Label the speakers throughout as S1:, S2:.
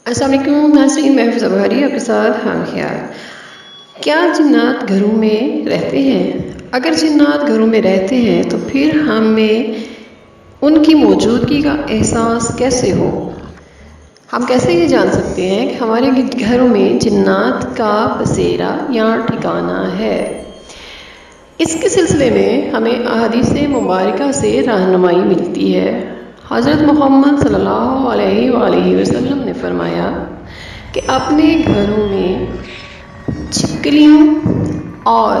S1: السلام علیکم ناظرین، میں حفظہ بہاری آپ کے ساتھ ہم خیال۔ کیا جنات گھروں میں رہتے ہیں؟ اگر جنات گھروں میں رہتے ہیں تو پھر ہمیں ان کی موجودگی کا احساس کیسے ہو؟ ہم کیسے یہ جان سکتے ہیں کہ ہمارے گھروں میں جنات کا بسیرا یا ٹھکانہ ہے؟ اس کے سلسلے میں ہمیں احادیث مبارکہ سے رہنمائی ملتی ہے۔ حضرت محمد صلی اللہ علیہ وآلہ وسلم نے فرمایا کہ اپنے گھروں میں چھپکلیوں اور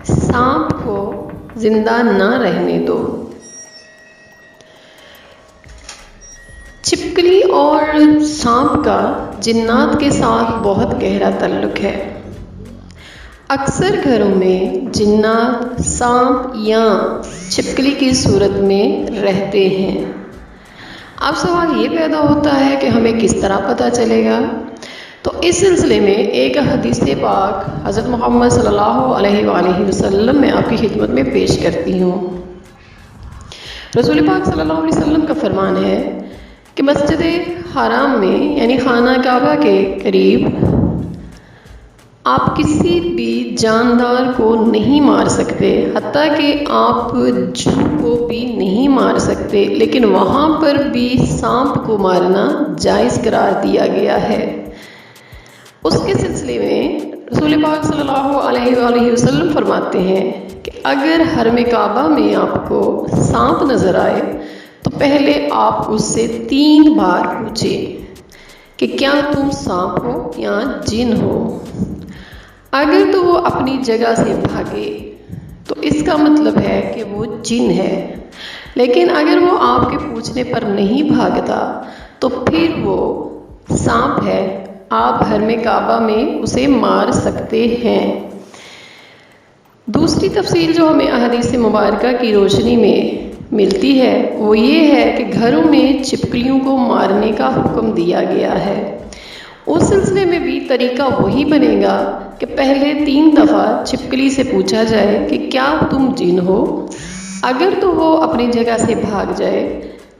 S1: سانپ کو زندہ نہ رہنے دو۔ چھپکلی اور سانپ کا جنات کے ساتھ بہت گہرا تعلق ہے۔ اکثر گھروں میں جنات سانپ یا چھپکلی کی صورت میں رہتے ہیں۔ اب سوال یہ پیدا ہوتا ہے کہ ہمیں کس طرح پتہ چلے گا؟ تو اس سلسلے میں ایک حدیث پاک حضرت محمد صلی اللہ علیہ وآلہ وسلم میں آپ کی خدمت میں پیش کرتی ہوں۔ رسول پاک صلی اللہ علیہ وسلم کا فرمان ہے کہ مسجد حرام میں یعنی خانہ کعبہ کے قریب آپ کسی بھی جاندار کو نہیں مار سکتے، حتیٰ کہ آپ جو کو بھی نہیں مار سکتے، لیکن وہاں پر بھی سانپ کو مارنا جائز قرار دیا گیا ہے۔ اس کے سلسلے میں رسول پاک صلی اللہ علیہ وآلہ وسلم فرماتے ہیں کہ اگر حرم کعبہ میں آپ کو سانپ نظر آئے تو پہلے آپ اس سے 3 بار پوچھیں کہ کیا تم سانپ ہو یا جن ہو؟ اگر تو وہ اپنی جگہ سے بھاگے تو اس کا مطلب ہے کہ وہ جن ہے، لیکن اگر وہ آپ کے پوچھنے پر نہیں بھاگتا تو پھر وہ سانپ ہے، آپ حرم کعبہ میں اسے مار سکتے ہیں۔ دوسری تفصیل جو ہمیں احادیث مبارکہ کی روشنی میں ملتی ہے وہ یہ ہے کہ گھروں میں چھپکلیوں کو مارنے کا حکم دیا گیا ہے۔ اس سلسلے میں بھی طریقہ وہی بنے گا کہ پہلے 3 دفعہ چھپکلی سے پوچھا جائے کہ کیا تم جن ہو؟ اگر تو وہ اپنی جگہ سے بھاگ جائے،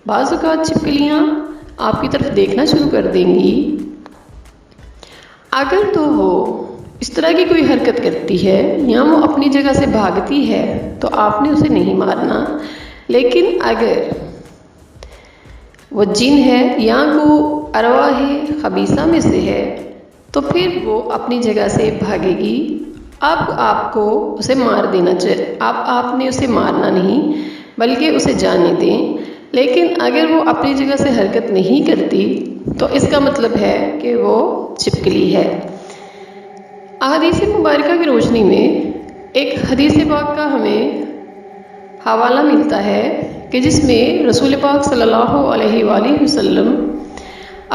S1: بعض اوقات چھپکلیاں آپ کی طرف دیکھنا شروع کر دیں گی۔ اگر تو وہ اس طرح کی کوئی حرکت کرتی ہے یا وہ اپنی جگہ سے بھاگتی ہے تو آپ نے اسے نہیں مارنا، لیکن اگر وہ جن ہے یا کو ارواح خبیثہ میں سے ہے تو پھر وہ اپنی جگہ سے بھاگے گی۔ اب آپ کو اسے مار دینا چاہیے، آپ نے اسے مارنا نہیں بلکہ اسے جانے دیں۔ لیکن اگر وہ اپنی جگہ سے حرکت نہیں کرتی تو اس کا مطلب ہے کہ وہ چھپکلی ہے۔ احادیث مبارکہ کی روشنی میں ایک حدیث پاک کا ہمیں حوالہ ملتا ہے کہ جس میں رسول پاک صلی اللہ علیہ وآلہ وسلم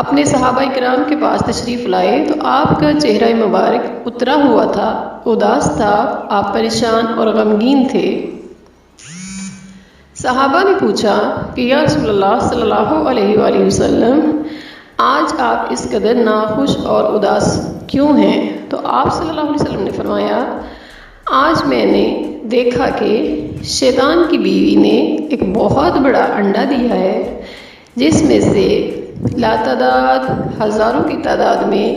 S1: اپنے صحابہ کرام کے پاس تشریف لائے تو آپ کا چہرہ مبارک اترا ہوا تھا، اداس تھا، آپ پریشان اور غمگین تھے۔ صحابہ نے پوچھا کہ یا رسول اللہ صلی اللہ علیہ وآلہ وسلم، آج آپ اس قدر ناخوش اور اداس کیوں ہیں؟ تو آپ صلی اللہ علیہ وسلم نے فرمایا، آج میں نے دیکھا کہ شیطان کی بیوی نے ایک بہت بڑا انڈا دیا ہے جس میں سے لاتعداد ہزاروں کی تعداد میں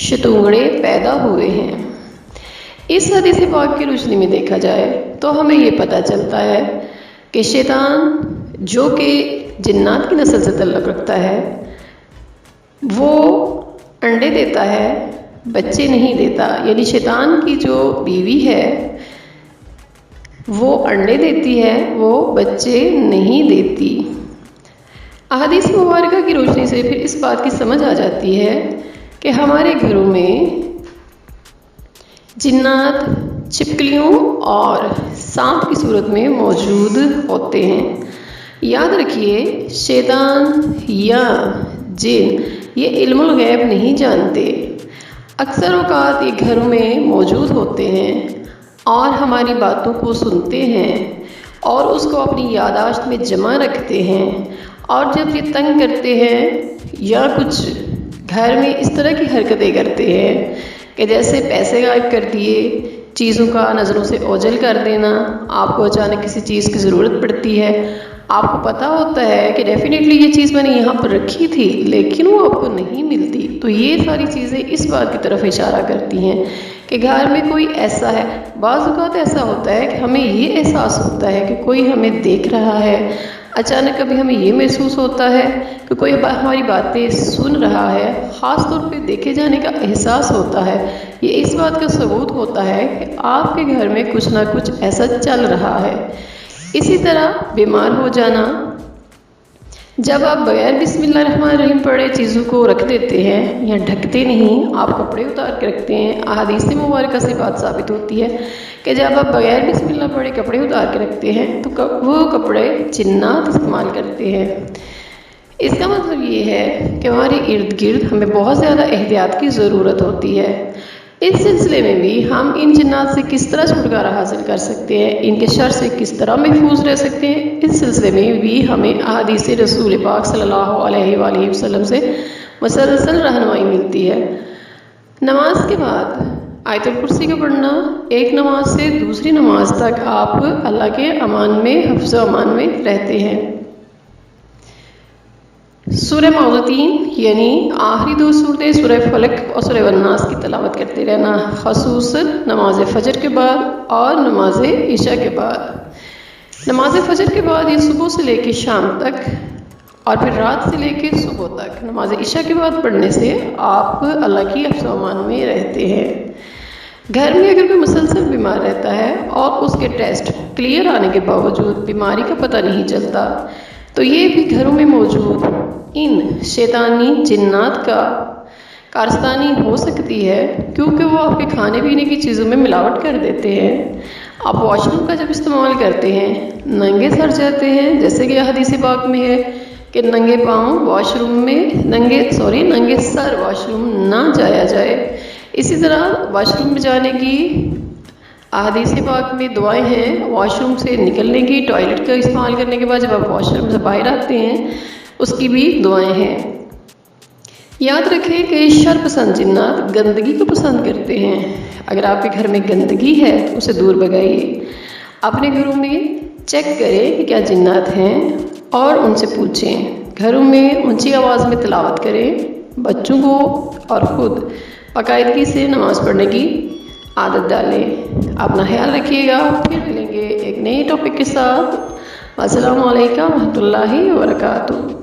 S1: شتونگڑے پیدا ہوئے ہیں۔ اس حدیث پاک کی روشنی میں دیکھا جائے تو ہمیں یہ پتہ چلتا ہے کہ شیطان جو کہ جنات کی نسل سے تعلق رکھتا ہے وہ انڈے دیتا ہے، بچے نہیں دیتا، یعنی شیطان کی جو بیوی ہے وہ انڈے دیتی ہے، وہ بچے نہیں دیتی۔ احادیث مبارکہ کی روشنی سے پھر اس بات کی سمجھ آ جاتی ہے کہ ہمارے گھروں میں جنات چھپکلیوں اور سانپ کی صورت میں موجود ہوتے ہیں۔ یاد رکھیے، شیطان یا جن یہ علم الغیب نہیں جانتے۔ اکثر اوقات یہ گھروں میں موجود ہوتے ہیں اور ہماری باتوں کو سنتے ہیں اور اس کو اپنی یادداشت میں جمع رکھتے ہیں، اور جب یہ تنگ کرتے ہیں یا کچھ گھر میں اس طرح کی حرکتیں کرتے ہیں کہ جیسے پیسے غائب کر دیے، چیزوں کا نظروں سے اوجھل کر دینا، آپ کو اچانک کسی چیز کی ضرورت پڑتی ہے، آپ کو پتہ ہوتا ہے کہ ڈیفینیٹلی یہ چیز میں نے یہاں پر رکھی تھی لیکن وہ آپ کو نہیں ملتی، تو یہ ساری چیزیں اس بات کی طرف اشارہ کرتی ہیں کہ گھر میں کوئی ایسا ہے۔ بعض اوقات ایسا ہوتا ہے کہ ہمیں یہ احساس ہوتا ہے کہ کوئی ہمیں دیکھ رہا ہے، اچانک کبھی ہمیں یہ محسوس ہوتا ہے کہ کوئی ہماری باتیں سن رہا ہے، خاص طور پہ دیکھے جانے کا احساس ہوتا ہے۔ یہ اس بات کا ثبوت ہوتا ہے کہ آپ کے گھر میں کچھ نہ کچھ ایسا چل رہا ہے۔ اسی طرح بیمار ہو جانا، جب آپ بغیر بسم اللہ الرحمن الرحیم پڑھے چیزوں کو رکھ دیتے ہیں یا ڈھکتے نہیں، آپ کپڑے اتار کے رکھتے ہیں، احادیث مبارکہ سے بات ثابت ہوتی ہے کہ جب آپ بغیر بسم اللہ پڑھے کپڑے اتار کے رکھتے ہیں تو وہ کپڑے جنات استعمال کرتے ہیں۔ اس کا مطلب یہ ہے کہ ہمارے ارد گرد ہمیں بہت زیادہ احتیاط کی ضرورت ہوتی ہے۔ اس سلسلے میں بھی ہم ان جنات سے کس طرح چھٹکارا حاصل کر سکتے ہیں، ان کے شر سے کس طرح محفوظ رہ سکتے ہیں، اس سلسلے میں بھی ہمیں احادیث رسول پاک صلی اللہ علیہ وآلہ وسلم سے مسلسل رہنمائی ملتی ہے۔ نماز کے بعد آیت الکرسی کا پڑھنا، ایک نماز سے دوسری نماز تک آپ اللہ کے امان میں، حفظ و امان میں رہتے ہیں۔ سورہ معوذتین یعنی آخری دو صورتیں سورہ فلق اور سورہ والناس کی تلاوت کرتے رہنا، خصوصاً نماز فجر کے بعد اور نماز عشاء کے بعد۔ نماز فجر کے بعد یہ صبح سے لے کے شام تک اور پھر رات سے لے کے صبح تک نماز عشاء کے بعد پڑھنے سے آپ اللہ کی حفظ و امان میں رہتے ہیں۔ گھر میں اگر کوئی مسلسل بیمار رہتا ہے اور اس کے ٹیسٹ کلیئر آنے کے باوجود بیماری کا پتہ نہیں چلتا، تو یہ بھی گھروں میں موجود ان شیطانی جنات کا کارستانی ہو سکتی ہے، کیونکہ وہ آپ کے کھانے پینے کی چیزوں میں ملاوٹ کر دیتے ہیں۔ آپ واش روم کا جب استعمال کرتے ہیں ننگے سر جاتے ہیں، جیسے کہ حدیث پاک میں ہے کہ ننگے پاؤں واش روم میں ننگے سر واش روم نہ جایا جائے۔ اسی طرح واش روم میں جانے کی احادیث پاک میں دعائیں ہیں، واش روم سے نکلنے کی، ٹوائلٹ کا استعمال کرنے کے بعد جب آپ واش روم سے باہر آتے ہیں اس کی بھی دعائیں ہیں۔ یاد رکھیں کہ شر پسند جنات گندگی کو پسند کرتے ہیں۔ اگر آپ کے گھر میں گندگی ہے اسے دور بھگائیے۔ اپنے گھروں میں چیک کریں کہ کیا جنات ہیں اور ان سے پوچھیں۔ گھروں میں اونچی آواز میں تلاوت کریں، بچوں کو اور خود باقاعدگی سے نماز پڑھنے کی عادت ڈالیں۔ اپنا خیال رکھیے گا، پھر ملیں گے ایک نئے ٹاپک کے ساتھ۔ السلام علیکم ورحمۃ اللہ وبرکاتہ۔